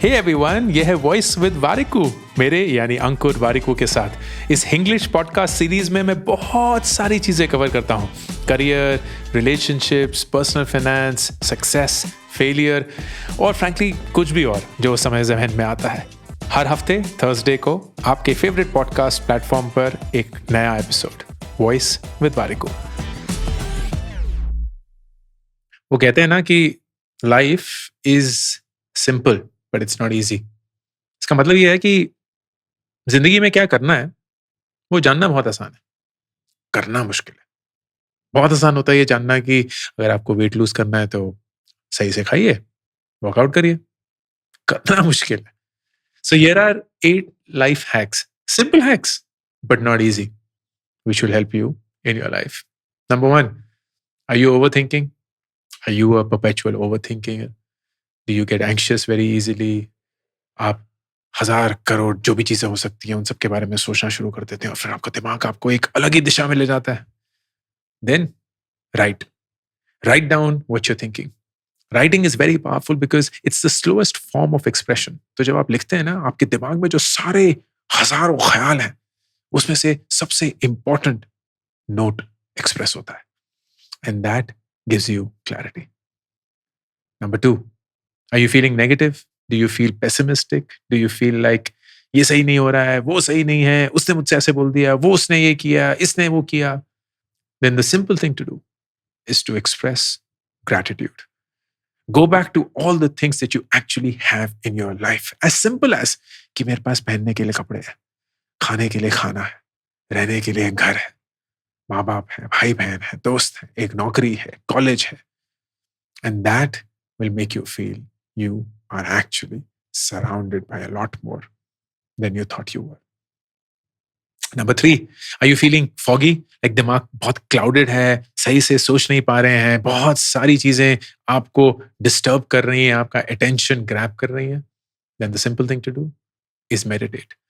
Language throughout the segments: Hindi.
हे एवरीवन, ये है वॉइस विद वारिकू, मेरे यानी अंकुर वारिकू के साथ। इस इंग्लिश पॉडकास्ट सीरीज में मैं बहुत सारी चीज़ें कवर करता हूँ। Career, relationships, personal finance, success, failure और फ्रैंकली कुछ भी और जो उस समय जहन में आता है। हर हफ्ते थर्सडे को आपके फेवरेट पॉडकास्ट प्लेटफॉर्म पर एक नया एपिसोड, वॉइस विद वारिकू। वो कहते हैं ना कि life is simple but it's not easy. इसका मतलब ये है कि जिंदगी में क्या करना है वो जानना बहुत आसान है, करना मुश्किल है। बहुत आसान होता है ये जानना कि अगर आपको वेट लूज करना है तो सही से खाइए, वर्कआउट करिए। करना मुश्किल है। So here are 8 life hacks, simple hacks but not easy, which will help you in your life. Number 1, are you overthinking? Are you a perpetual overthinking? Do you get anxious very easily? आप हजार करोड़ जो भी चीजें हो सकती हैं उन सब के बारे में सोचना शुरू कर देते हैं और फिर आपका दिमाग आपको एक अलग ही दिशा में ले जाता है। Then write down what you're thinking. Writing is very powerful because it's the slowest form of expression. तो जब आप लिखते हैं ना, आपके दिमाग में जो सारे हजारों ख्याल हैं उसमें से सबसे इंपॉर्टेंट नोट एक्सप्रेस होता है, and that gives you clarity. Number 2, are you feeling negative? Do you feel pessimistic? Do you feel like ये सही नहीं हो रहा है, वो सही नहीं है, उसने मुझसे ऐसे बोल दिया, वो उसने ये किया, इसने वो किया? Then the simple thing to do is to express gratitude. Go back to all the things that you actually have in your life. As simple as कि मेरे पास पहनने के लिए कपड़े हैं, खाने के लिए खाना है, रहने के लिए घर है, माँ बाप है, भाई बहन है, दोस्त है, एक नौकरी है, कॉलेज है. And that will make you feel you are actually surrounded by a lot more than you thought you were. Number 3, are you feeling foggy? Like दिमाग बहुत clouded है, सही से सोच नहीं पा रहे हैं, बहुत सारी चीजें आपको disturb कर रही हैं, आपका attention grab कर रही हैं? Then the simple thing to do is meditate.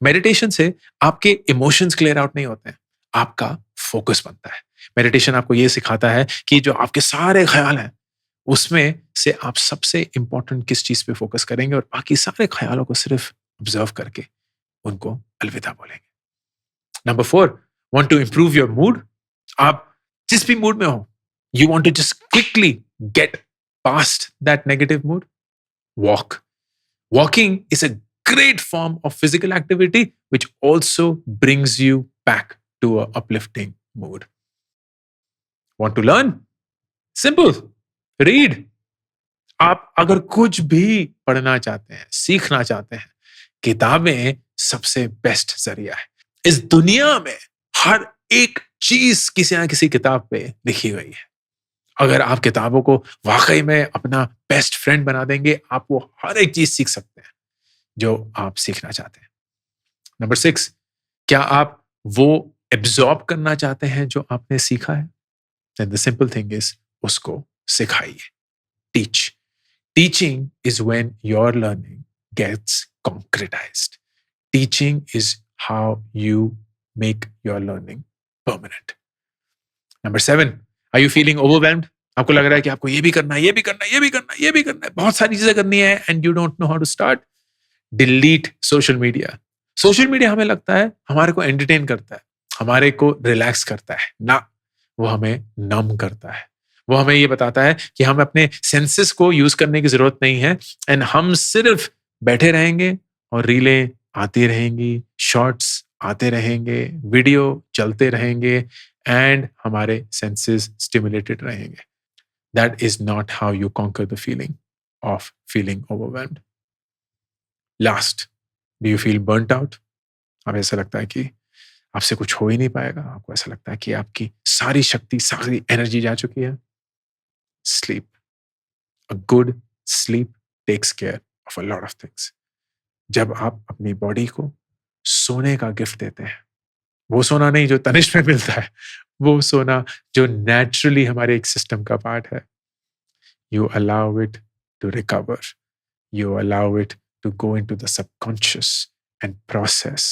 Meditation से आपके emotions clear out नहीं होते हैं, आपका focus बनता है। Meditation आपको ये सिखाता है कि जो आपके सारे ख्याल हैं उसमें से आप सबसे इंपॉर्टेंट किस चीज पे फोकस करेंगे और बाकी सारे ख्यालों को सिर्फ ऑब्जर्व करके उनको अलविदा बोलेंगे। Number 4, want to improve your mood. आप जिस भी मूड में हो, you want to just quickly get past that negative mood, walk. Walking is a great form of physical activity which also brings you back to a uplifting mood. Want to learn? Simple. Read. आप अगर कुछ भी पढ़ना चाहते हैं, सीखना चाहते हैं, किताबें सबसे बेस्ट जरिया है। इस दुनिया में हर एक चीज किसी ना किसी किताब पे लिखी गई है। अगर आप किताबों को वाकई में अपना बेस्ट फ्रेंड बना देंगे, आप वो हर एक चीज सीख सकते हैं जो आप सीखना चाहते हैं। नंबर 6, क्या आप वो एब्जॉर्ब करना चाहते हैं जो आपने सीखा है? Then the simple thing is उसको सिखाइए। Teach. Teaching is when your learning gets concretized. Teaching is how you make your learning permanent. Number 7, are you feeling overwhelmed? आपको लग रहा है कि आपको ये भी करना है, ये भी करना है, ये भी करना है, ये भी करना है, बहुत सारी चीजें करनी है, and you don't know how to start? Delete social media. Social media हमें लगता है हमारे को एंटरटेन करता है, हमारे को रिलैक्स करता है ना, वो हमें नम करता है। वो हमें ये बताता है कि हम अपने सेंसेस को यूज करने की जरूरत नहीं है, एंड हम सिर्फ बैठे रहेंगे और रीलें आती रहेंगी, शॉर्ट्स आते रहेंगे, वीडियो चलते रहेंगे, एंड हमारे सेंसेस स्टिमुलेटेड रहेंगे। That is not how you conquer the feeling of feeling overwhelmed. Last, do you feel burned out? अब ऐसा लगता है कि आपसे कुछ हो ही नहीं पाएगा, आपको ऐसा लगता है कि आपकी सारी शक्ति, सारी एनर्जी जा चुकी है? Sleep. A good sleep takes care of a lot of things. जब आप अपनी बॉडी को सोने का गिफ्ट देते हैं, वो सोना नहीं जो तनिष्क में मिलता है, वो सोना जो नेचुरली हमारे एक सिस्टम का पार्ट है, you allow it to recover. You allow it to go into the subconscious and process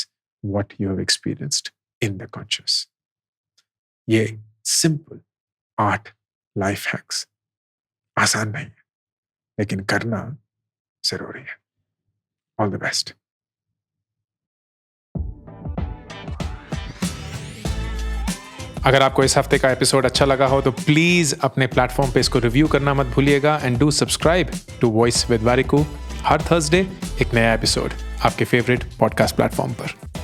what you have experienced in the conscious. ये simple 8 life hacks आसान नहीं है, लेकिन करना जरूरी है। All the best. अगर आपको इस हफ्ते का एपिसोड अच्छा लगा हो तो प्लीज अपने प्लेटफॉर्म पे इसको रिव्यू करना मत भूलिएगा and do subscribe to voice with Warikoo. हर थर्सडे एक नया एपिसोड आपके फेवरेट पॉडकास्ट प्लेटफॉर्म पर।